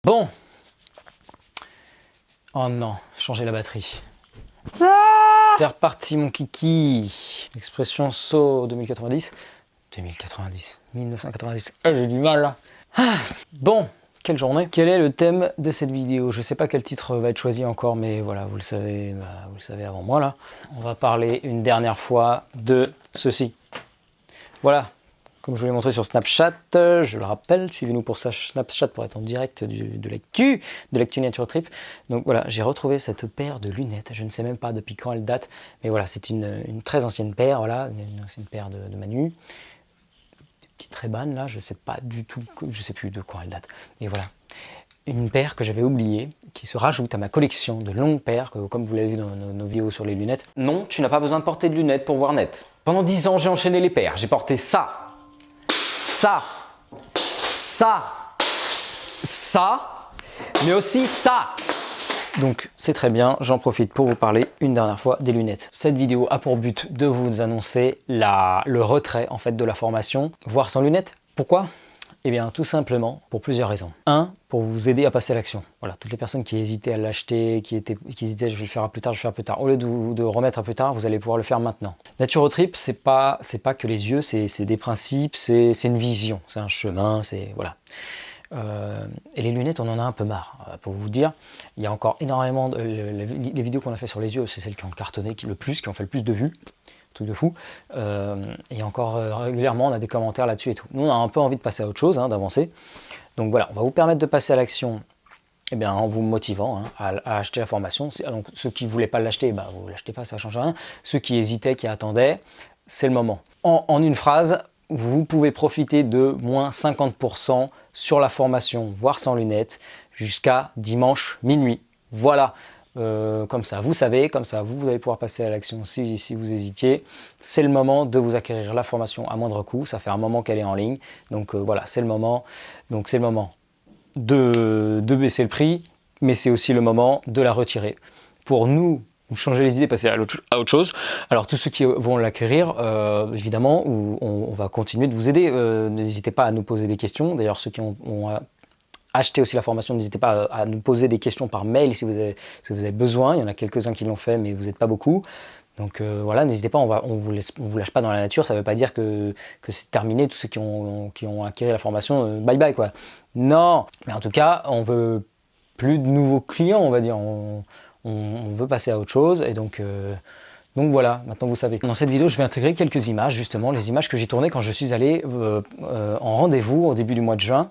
Bon. Oh non, changer la batterie. C'est reparti mon kiki. Expression saut 2090. 2090, 1990. Ah, j'ai du mal là. Bon, quelle journée. Quel est le thème de cette vidéo? Je sais pas quel titre va être choisi encore, mais voilà, vous le savez avant moi là. On va parler une dernière fois de ceci. Voilà. Comme je vous l'ai montré sur Snapchat, je le rappelle, suivez-nous pour ça, Snapchat pour être en direct de l'actu Nature Trip. Donc voilà, j'ai retrouvé cette paire de lunettes, je ne sais même pas depuis quand elle date, mais voilà, c'est une très ancienne paire, voilà, une ancienne paire de Manu. Des petites Ray-Ban là, je sais pas du tout, je sais plus de quand elle date. Et voilà, une paire que j'avais oubliée, qui se rajoute à ma collection de longues paires, comme vous l'avez vu dans nos vidéos sur les lunettes. Non, tu n'as pas besoin de porter de lunettes pour voir net. Pendant 10 ans, j'ai enchaîné les paires, j'ai porté ça, ça, mais aussi ça. Donc c'est très bien, j'en profite pour vous parler une dernière fois des lunettes. Cette vidéo a pour but de vous annoncer le retrait en fait de la formation Voir sans lunettes. Pourquoi? Eh bien tout simplement pour plusieurs raisons. 1, pour vous aider à passer à l'action. Voilà, toutes les personnes qui hésitaient à l'acheter, qui hésitaient je vais le faire plus tard, je vais le faire plus tard. Au lieu de remettre à plus tard, vous allez pouvoir le faire maintenant. Nature Trip, c'est pas que les yeux, c'est des principes, c'est une vision, c'est un chemin, c'est voilà. Et les lunettes, on en a un peu marre. Pour vous dire, il y a encore énormément les vidéos qu'on a fait sur les yeux, c'est celles qui ont cartonné qui ont fait le plus de vues. Truc de fou. Et encore régulièrement, on a des commentaires là-dessus et tout. Nous, on a un peu envie de passer à autre chose, hein, d'avancer. Donc voilà, on va vous permettre de passer à l'action eh bien, en vous motivant à acheter la formation. Donc ceux qui ne voulaient pas l'acheter, bah, vous ne l'achetez pas, ça ne change rien. Ceux qui hésitaient, qui attendaient, c'est le moment. En une phrase, vous pouvez profiter de moins 50% sur la formation, voire sans lunettes, jusqu'à dimanche minuit. Voilà. Comme ça, vous savez, comme ça, vous allez pouvoir passer à l'action si vous hésitiez. C'est le moment de vous acquérir la formation à moindre coût. Ça fait un moment qu'elle est en ligne. Donc voilà, c'est le moment. Donc c'est le moment de baisser le prix, mais c'est aussi le moment de la retirer. Pour nous changer les idées, passer à autre chose. Alors tous ceux qui vont l'acquérir, évidemment, on va continuer de vous aider. N'hésitez pas à nous poser des questions. D'ailleurs, ceux qui ont acheté aussi la formation, n'hésitez pas à nous poser des questions par mail si vous avez besoin. Il y en a quelques-uns qui l'ont fait, mais vous n'êtes pas beaucoup. Donc voilà, n'hésitez pas, on vous lâche pas dans la nature. Ça ne veut pas dire que c'est terminé. Tous ceux qui ont acquis la formation, bye bye quoi. Non, mais en tout cas, on veut plus de nouveaux clients, on va dire. On veut passer à autre chose et donc voilà, maintenant vous savez. Dans cette vidéo, je vais intégrer quelques images, justement, les images que j'ai tournées quand je suis allé en rendez-vous au début du mois de juin.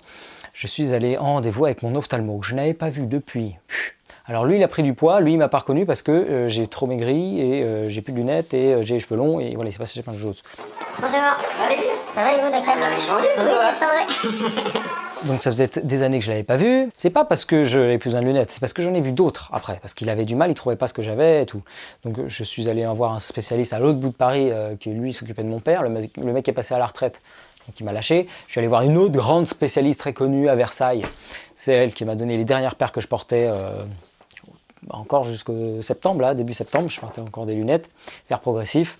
Je suis allé en rendez-vous avec mon ophtalmo, que je n'avais pas vu depuis. Alors lui, il a pris du poids, lui, il m'a pas reconnu parce que j'ai trop maigri et j'ai plus de lunettes et j'ai les cheveux longs et voilà, il s'est passé plein de choses. Bonjour, ça va et vous, d'accord? Vous avez changé? Oui, j'ai changé. Donc ça faisait des années que je l'avais pas vu. C'est pas parce que je n'avais plus besoin de lunettes, c'est parce que j'en ai vu d'autres après, parce qu'il avait du mal, il trouvait pas ce que j'avais et tout. Donc je suis allé en voir un spécialiste à l'autre bout de Paris qui lui s'occupait de mon père, le mec est passé à la retraite, donc il m'a lâché. Je suis allé voir une autre grande spécialiste très connue à Versailles. C'est elle qui m'a donné les dernières paires que je portais encore jusqu'au septembre, là, début septembre, je portais encore des lunettes, faire progressif.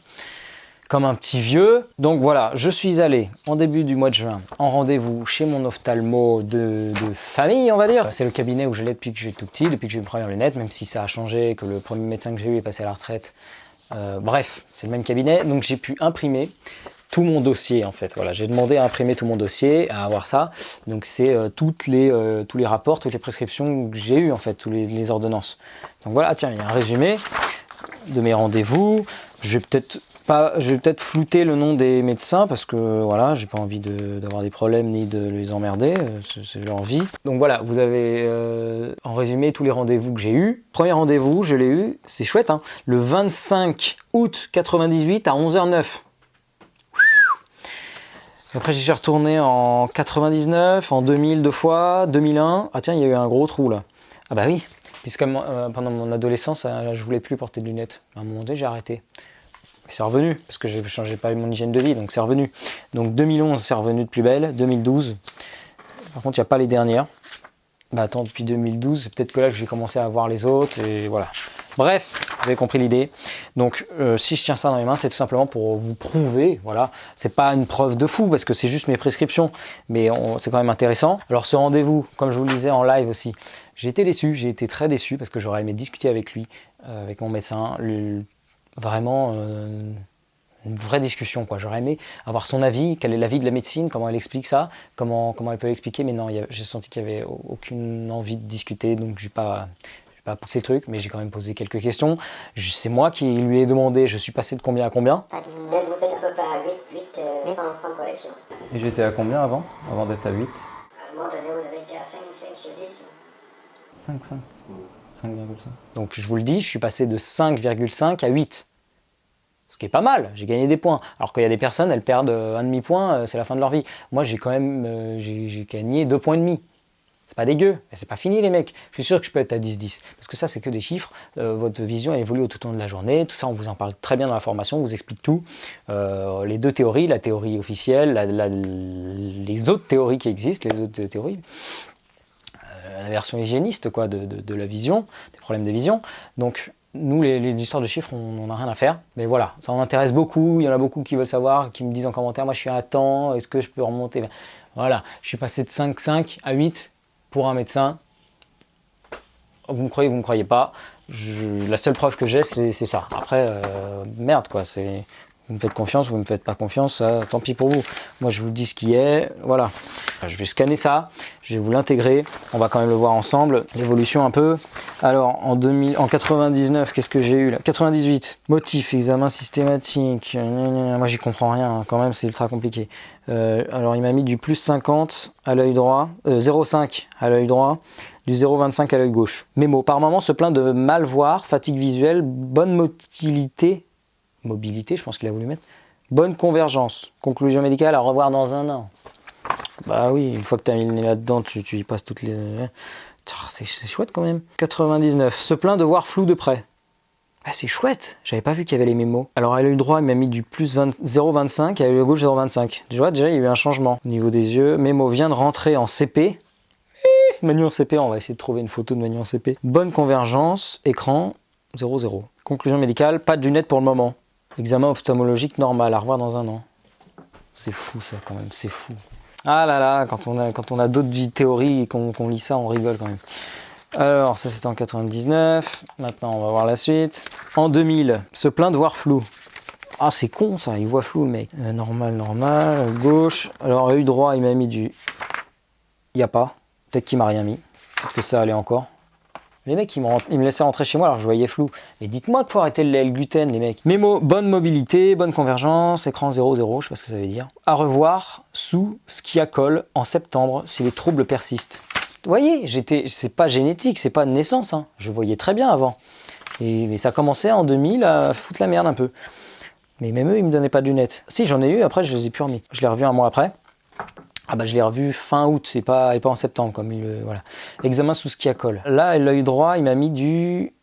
Comme un petit vieux. Donc voilà, je suis allé en début du mois de juin en rendez-vous chez mon ophtalmo de famille, on va dire. C'est le cabinet où je l'ai depuis que je suis tout petit, depuis que j'ai eu mes premières lunettes, même si ça a changé, que le premier médecin que j'ai eu est passé à la retraite. Bref, c'est le même cabinet. Donc j'ai pu imprimer tout mon dossier en fait. Voilà, j'ai demandé à imprimer tout mon dossier, à avoir ça. Donc c'est tous les rapports, toutes les prescriptions que j'ai eues en fait, tous les ordonnances. Donc voilà, tiens, il y a un résumé de mes rendez-vous. Je vais peut-être flouter le nom des médecins parce que voilà, j'ai pas envie d'avoir des problèmes ni de les emmerder, c'est leur vie. Donc voilà, vous avez en résumé tous les rendez-vous que j'ai eus. Premier rendez-vous, je l'ai eu, c'est chouette, hein, le 25 août 98 à 11h09. Après j'y suis retourné en 99, en 2000 deux fois, 2001. Ah tiens, il y a eu un gros trou là. Ah bah oui, puisque pendant mon adolescence, là, je voulais plus porter de lunettes. À un moment donné, j'ai arrêté. C'est revenu, parce que je ne changeais pas mon hygiène de vie, donc c'est revenu. Donc 2011, c'est revenu de plus belle, 2012. Par contre, il n'y a pas les dernières. Bah attends, depuis 2012, c'est peut-être que là que j'ai commencé à voir les autres, et voilà. Bref, vous avez compris l'idée. Donc, si je tiens ça dans les mains, c'est tout simplement pour vous prouver, voilà. C'est pas une preuve de fou, parce que c'est juste mes prescriptions, mais c'est quand même intéressant. Alors, ce rendez-vous, comme je vous le disais en live aussi, j'ai été déçu, j'ai été très déçu, parce que j'aurais aimé discuter avec lui, avec mon médecin, vraiment... une vraie discussion, quoi. J'aurais aimé avoir son avis, quel est l'avis de la médecine, comment elle explique ça, comment elle peut l'expliquer, mais non, j'ai senti qu'il n'y avait aucune envie de discuter, donc je n'ai pas poussé le truc, mais j'ai quand même posé quelques questions. C'est moi qui lui ai demandé, je suis passé de combien à combien? Vous êtes à peu près à 8 sans correction. Et j'étais à combien avant d'être à 8? À un moment donné, vous avez été à 5 sur 10. 5,5. Donc je vous le dis, je suis passé de 5,5 à 8. Ce qui est pas mal, j'ai gagné des points. Alors qu'il y a des personnes, elles perdent un demi-point, c'est la fin de leur vie. Moi, j'ai quand même j'ai gagné 2,5 points. C'est pas dégueu, mais c'est pas fini les mecs. Je suis sûr que je peux être à 10-10. Parce que ça, c'est que des chiffres. Votre vision, elle évolue tout au long de la journée. Tout ça, on vous en parle très bien dans la formation, on vous explique tout. Les deux théories, la théorie officielle, les autres théories qui existent, les autres théories. La version hygiéniste, quoi, de la vision, des problèmes de vision. Donc, nous, les histoires de chiffres, on n'en a rien à faire. Mais voilà, ça en intéresse beaucoup. Il y en a beaucoup qui veulent savoir, qui me disent en commentaire, moi je suis à temps, est-ce que je peux remonter? Voilà, je suis passé de 5,5 à 8 pour un médecin. Vous me croyez, vous ne me croyez pas. La seule preuve que j'ai, c'est ça. Après, merde quoi, vous me faites confiance, vous ne me faites pas confiance, ça, tant pis pour vous. Moi, je vous dis ce qui est, voilà. Je vais scanner ça, je vais vous l'intégrer. On va quand même le voir ensemble, l'évolution un peu. Alors, en 99, qu'est-ce que j'ai eu là? 98, motif, examen systématique. Moi, j'y comprends rien, hein. Quand même, c'est ultra compliqué. Alors, il m'a mis du plus 50 à l'œil droit, 0,5 à l'œil droit, du 0,25 à l'œil gauche. Mémo, par moment se plaint de mal voir, fatigue visuelle, bonne mobilité, je pense qu'il a voulu mettre. Bonne convergence. Conclusion médicale, à revoir dans un an. Bah oui, une fois que tu as mis le nez là-dedans, tu y passes toutes les... C'est chouette quand même. 99. Se plaint de voir flou de près. Ah, c'est chouette. J'avais pas vu qu'il y avait les mémos. Alors à l'œil droit, il m'a mis du plus 0,25 et à l'œil gauche 0,25. Déjà, il y a eu un changement au niveau des yeux. Mémo vient de rentrer en CP. Manu en CP, on va essayer de trouver une photo de Manu en CP. Bonne convergence, écran 0,0. Conclusion médicale, pas de lunettes pour le moment. Examen ophtalmologique normal, à revoir dans un an. C'est fou ça quand même, c'est fou. Ah là là, quand on a d'autres théories et qu'on lit ça, on rigole quand même. Alors ça c'était en 99, maintenant on va voir la suite. En 2000, se plaint de voir flou. Ah c'est con ça, il voit flou le mec. Normal, gauche. Alors œil droit il m'a mis du... Il n'y a pas, peut-être qu'il m'a rien mis. Peut-être que ça allait encore. Les mecs, ils me laissaient rentrer chez moi alors je voyais flou. Mais dites-moi qu'il faut arrêter le gluten, les mecs. Mémo, bonne mobilité, bonne convergence, écran 0,0, je sais pas ce que ça veut dire. À revoir sous Sciacol en septembre si les troubles persistent. Vous voyez, c'est pas génétique, c'est pas de naissance. Hein. Je voyais très bien avant. Mais ça commençait en 2000 à foutre la merde un peu. Mais même eux, ils me donnaient pas de lunettes. Si, j'en ai eu, après je les ai plus remis. Je l'ai revu un mois après. Ah bah je l'ai revu fin août et pas en septembre comme voilà. Examen sous Sciacol. Là l'œil droit il m'a mis du...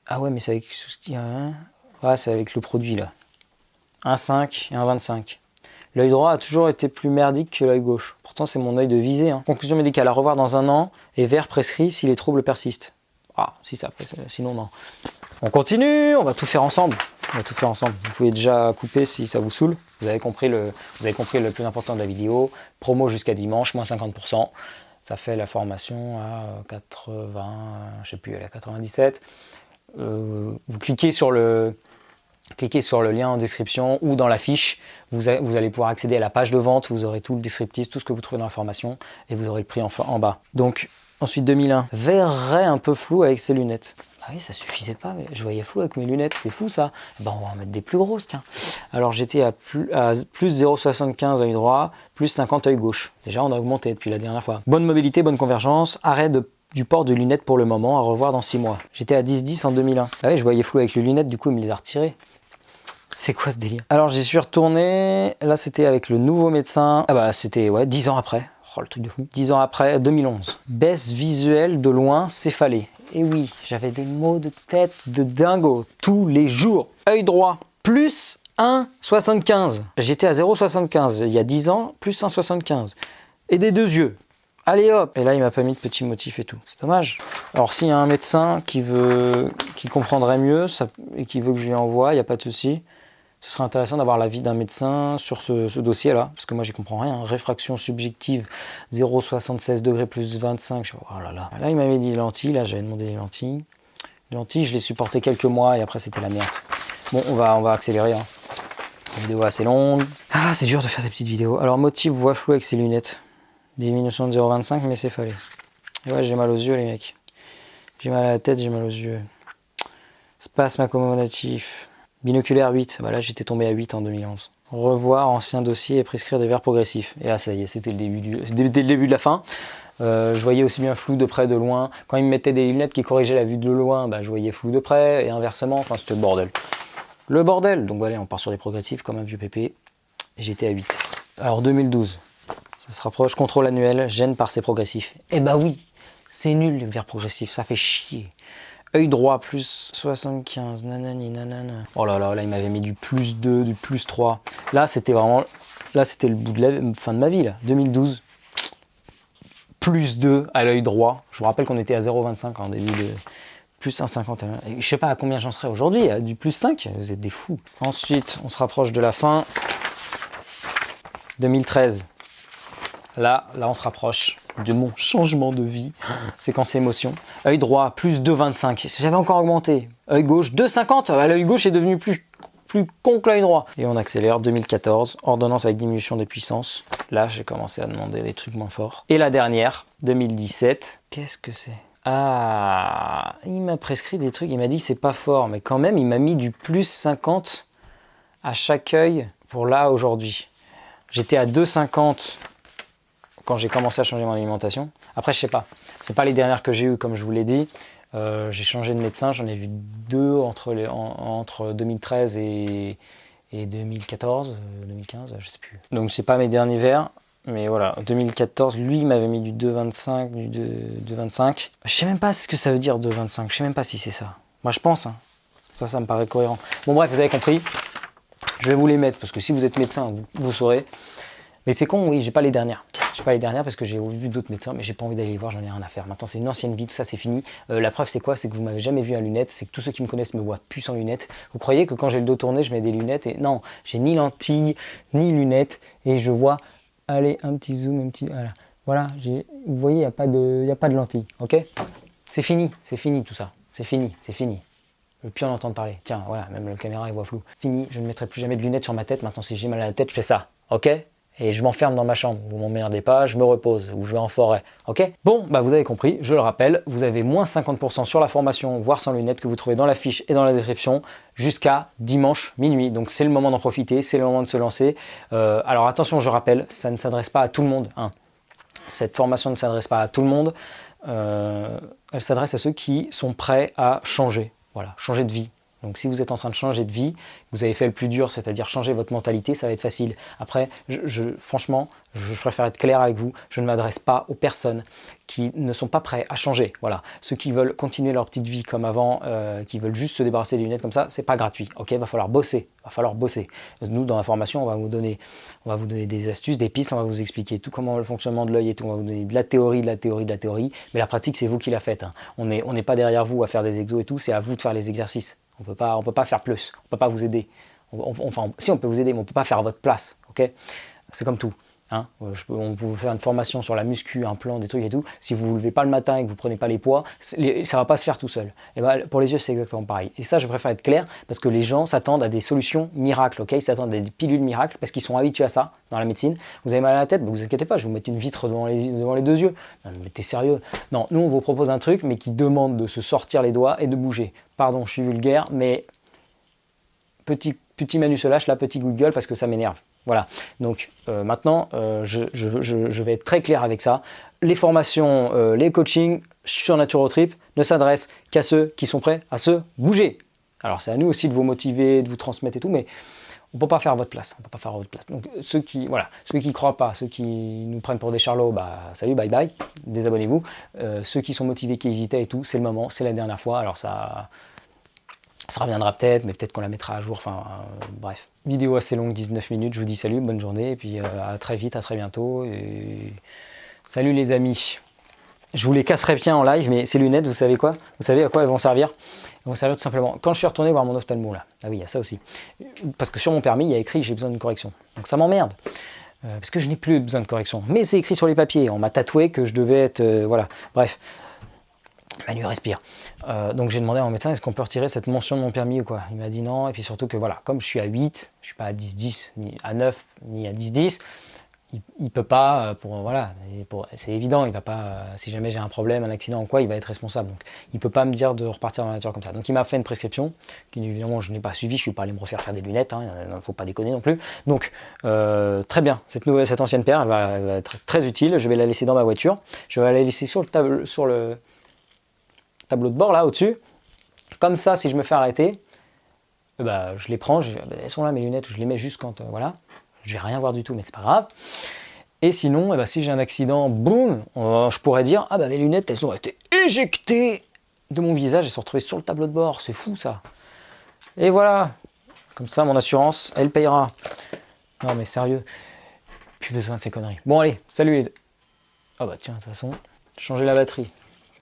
Ah ouais mais c'est avec ouais, c'est avec le produit là. 1,5 et 1,25. L'œil droit a toujours été plus merdique que l'œil gauche. Pourtant c'est mon œil de visée. Hein. Conclusion médicale à revoir dans un an et vert prescrit si les troubles persistent. Ah si ça sinon non. On continue, on va tout faire ensemble. Vous pouvez déjà couper si ça vous saoule. Vous avez compris le plus important de la vidéo. Promo jusqu'à dimanche, moins 50%. Ça fait la formation à 80, je sais plus, elle est à 97. Vous cliquez sur le lien en description ou dans la fiche. Vous allez pouvoir accéder à la page de vente. Vous aurez tout le descriptif, tout ce que vous trouvez dans la formation. Et vous aurez le prix en bas. Donc, ensuite 2001. Verrait un peu flou avec ses lunettes. Ah oui, ça suffisait pas, mais je voyais flou avec mes lunettes, c'est fou ça. Ben, on va en mettre des plus grosses, tiens. Alors j'étais à plus 0,75 œil droit, plus 50 œil gauche. Déjà, on a augmenté depuis la dernière fois. Bonne mobilité, bonne convergence, arrêt du port de lunettes pour le moment, à revoir dans 6 mois. J'étais à 10,10 en 2001. Ah oui, je voyais flou avec les lunettes, du coup, il me les a retirées. C'est quoi ce délire? Alors j'y suis retourné, là c'était avec le nouveau médecin. Ah bah c'était 10 ans après. Oh le truc de fou. 10 ans après, 2011. Baisse visuelle de loin, céphalée. Et oui, j'avais des maux de tête de dingo tous les jours. Œil droit, plus 1,75. J'étais à 0,75 il y a 10 ans, plus 1,75. Et des deux yeux, Allez hop. Et là, il m'a pas mis de petits motifs et tout. C'est dommage. Alors, s'il y a un médecin qui comprendrait mieux et qui veut que je lui envoie, il n'y a pas de souci. Ce serait intéressant d'avoir l'avis d'un médecin sur ce dossier-là, parce que moi, j'y comprends rien. Réfraction subjective, 0,76 degrés plus 25. Oh là là. Là, il m'avait dit lentilles. Là, j'avais demandé les lentilles. Les lentilles, je les supportais quelques mois et après, c'était la merde. Bon, on va accélérer. Hein. La vidéo est assez longue. Ah, c'est dur de faire des petites vidéos. Alors, motif voix floue avec ses lunettes. Diminution de 0,25, mais c'est fallait. Et ouais, j'ai mal aux yeux, les mecs. J'ai mal à la tête, j'ai mal aux yeux. Spasme accommodatif. Binoculaire 8. Bah là, j'étais tombé à 8 en 2011. Revoir ancien dossier et prescrire des verres progressifs. Et là, ça y est, c'était le début de la fin. Je voyais aussi bien flou de près, de loin. Quand ils me mettaient des lunettes qui corrigeaient la vue de loin, bah, je voyais flou de près et inversement. Enfin, c'était le bordel. Le bordel. Donc voilà, on part sur des progressifs comme un vieux pépé. Et j'étais à 8. Alors 2012. Ça se rapproche. Contrôle annuel, gêne par ses progressifs. Eh bah oui, c'est nul les verres progressifs. Ça fait chier. Œil droit, plus 75, nanani, nanana. Oh là là, là, il m'avait mis du plus 2, du plus 3. Là, c'était vraiment... Là, c'était le bout de la fin de ma vie, là. 2012. Plus 2 à l'œil droit. Je vous rappelle qu'on était à 0,25 en début de... Plus 1,50. Je sais pas à combien j'en serais aujourd'hui. Du plus 5, vous êtes des fous. Ensuite, on se rapproche de la fin. 2013. Là, on se rapproche de mon changement de vie. Séquence émotion. Œil droit, plus 2,25. J'avais encore augmenté. Œil gauche, 2,50. L'œil gauche est devenu plus con que l'œil droit. Et on accélère. 2014. Ordonnance avec diminution des puissances. Là, j'ai commencé à demander des trucs moins forts. Et la dernière, 2017. Qu'est-ce que c'est? Ah, il m'a prescrit des trucs. Il m'a dit c'est pas fort. Mais quand même, il m'a mis du plus 50 à chaque œil pour là, aujourd'hui. J'étais à 2,50 quand j'ai commencé à changer mon alimentation. Après, je sais pas. C'est pas les dernières que j'ai eues, comme je vous l'ai dit. J'ai changé de médecin. J'en ai vu 2 entre 2013 et 2014, 2015, je sais plus. Donc, c'est pas mes derniers verres. Mais voilà, 2014, lui, il m'avait mis du 2,25, du 2,25. Je sais même pas ce que ça veut dire 2,25. Je sais même pas si c'est ça. Moi, je pense. Hein. Ça me paraît cohérent. Bon, bref, vous avez compris. Je vais vous les mettre parce que si vous êtes médecin, vous saurez. Mais c'est con, oui, j'ai pas les dernières. J'ai pas les dernières parce que j'ai vu d'autres médecins, mais j'ai pas envie d'aller les voir, j'en ai rien à faire. Maintenant, c'est une ancienne vie, tout ça, c'est fini. La preuve, c'est quoi? C'est que vous m'avez jamais vu en lunettes. C'est que tous ceux qui me connaissent me voient plus en lunettes. Vous croyez que quand j'ai le dos tourné, je mets des lunettes et non, j'ai ni lentilles, ni lunettes et je vois. Allez, un petit zoom, un petit. Voilà, vous voyez, il n'y a pas de lentilles, ok? C'est fini tout ça. C'est fini. Je veux plus en entendre parler. Tiens, voilà, même la caméra, il voit flou. Fini, je ne mettrai plus jamais de lunettes sur ma tête. Maintenant, si j'ai mal à la tête, je fais ça, ok? Et je m'enferme dans ma chambre. Vous m'emmerdez pas, je me repose ou je vais en forêt, ok? Bon, bah vous avez compris, je le rappelle, vous avez moins 50% sur la formation, voire sans lunettes, que vous trouvez dans la fiche et dans la description, jusqu'à dimanche minuit. Donc c'est le moment d'en profiter, c'est le moment de se lancer. Alors attention, je rappelle, ça ne s'adresse pas à tout le monde, hein. Cette formation ne s'adresse pas à tout le monde. Elle s'adresse à ceux qui sont prêts à changer. Voilà, changer de vie. Donc si vous êtes en train de changer de vie, vous avez fait le plus dur, c'est-à-dire changer votre mentalité, ça va être facile. Après, franchement, je préfère être clair avec vous, je ne m'adresse pas aux personnes qui ne sont pas prêts à changer. Voilà, ceux qui veulent continuer leur petite vie comme avant, qui veulent juste se débarrasser des lunettes comme ça, c'est pas gratuit. Ok, va falloir bosser, Nous, dans la formation, on va vous donner des astuces, des pistes, on va vous expliquer tout comment le fonctionnement de l'œil et tout, on va vous donner de la théorie, mais la pratique, c'est vous qui la faites. Hein. On n'est pas derrière vous à faire des exos et tout, c'est à vous de faire les exercices. On peut pas faire plus, on peut pas vous aider. Si on peut vous aider, mais on peut pas faire à votre place, ok? C'est comme tout. Hein, on peut vous faire une formation sur la muscu, un plan, des trucs et tout. Si vous ne vous levez pas le matin et que vous ne prenez pas les poids, ça ne va pas se faire tout seul. Et ben, pour les yeux, c'est exactement pareil. Et ça, je préfère être clair parce que les gens s'attendent à des solutions miracles. Okay, ils s'attendent à des pilules miracles parce qu'ils sont habitués à ça dans la médecine. Vous avez mal à la tête, ne vous inquiétez pas, je vais vous mettre une vitre devant les deux yeux. Non, mais t'es sérieux? Non, nous, on vous propose un truc, mais qui demande de se sortir les doigts et de bouger. Pardon, je suis vulgaire, mais petit Manu se lâche, là, petit coup de gueule parce que ça m'énerve. Voilà, donc maintenant, je vais être très clair avec ça. Les formations, les coachings sur NaturoTrip ne s'adressent qu'à ceux qui sont prêts à se bouger. Alors c'est à nous aussi de vous motiver, de vous transmettre et tout, mais on ne peut pas faire à votre place. Donc ceux qui croient pas, ceux qui nous prennent pour des charlots, bah salut, bye bye, désabonnez-vous. Ceux qui sont motivés, qui hésitaient et tout, c'est le moment, c'est la dernière fois. Alors ça reviendra peut-être, mais peut-être qu'on la mettra à jour, enfin bref. Vidéo assez longue, 19 minutes, je vous dis salut, bonne journée, et puis à très vite, à très bientôt, et Salut les amis. Je vous les casserai bien en live, mais ces lunettes, vous savez quoi? Vous savez à quoi elles vont servir? Elles vont servir tout simplement. Quand je suis retourné voir mon ophtalmo là, ah oui, il y a ça aussi. Parce que sur mon permis, il y a écrit que j'ai besoin d'une correction. Donc ça m'emmerde. Parce que je n'ai plus besoin de correction. Mais c'est écrit sur les papiers. On m'a tatoué que je devais être... voilà. Bref. Manu respire. Donc j'ai demandé à mon médecin, est-ce qu'on peut retirer cette mention de mon permis ou quoi? Il m'a dit non. Et puis surtout que voilà, comme je suis à 8, je suis pas à 10-10, ni à 9, ni à 10-10. Il peut pas, c'est évident, il va pas, si jamais j'ai un problème, un accident ou quoi, il va être responsable. Donc, il peut pas me dire de repartir dans la nature comme ça. Donc, il m'a fait une prescription, qui évidemment, je n'ai pas suivi, je suis pas allé me refaire faire des lunettes, hein, il ne faut pas déconner non plus. Donc, très bien, cette ancienne paire, elle va être très utile, je vais la laisser dans ma voiture, je vais la laisser sur le tableau de bord, là, au-dessus. Comme ça, si je me fais arrêter, je les prends, elles sont là mes lunettes, je les mets juste quand, voilà. Je vais rien voir du tout, mais c'est pas grave. Et sinon, si j'ai un accident, boum, je pourrais dire, ah mes lunettes, elles ont été éjectées de mon visage, elles sont retrouvées sur le tableau de bord, c'est fou ça. Et voilà, comme ça, mon assurance, elle payera. Non mais sérieux, plus besoin de ces conneries. Bon allez, salut les... Ah tiens, de toute façon, changer la batterie.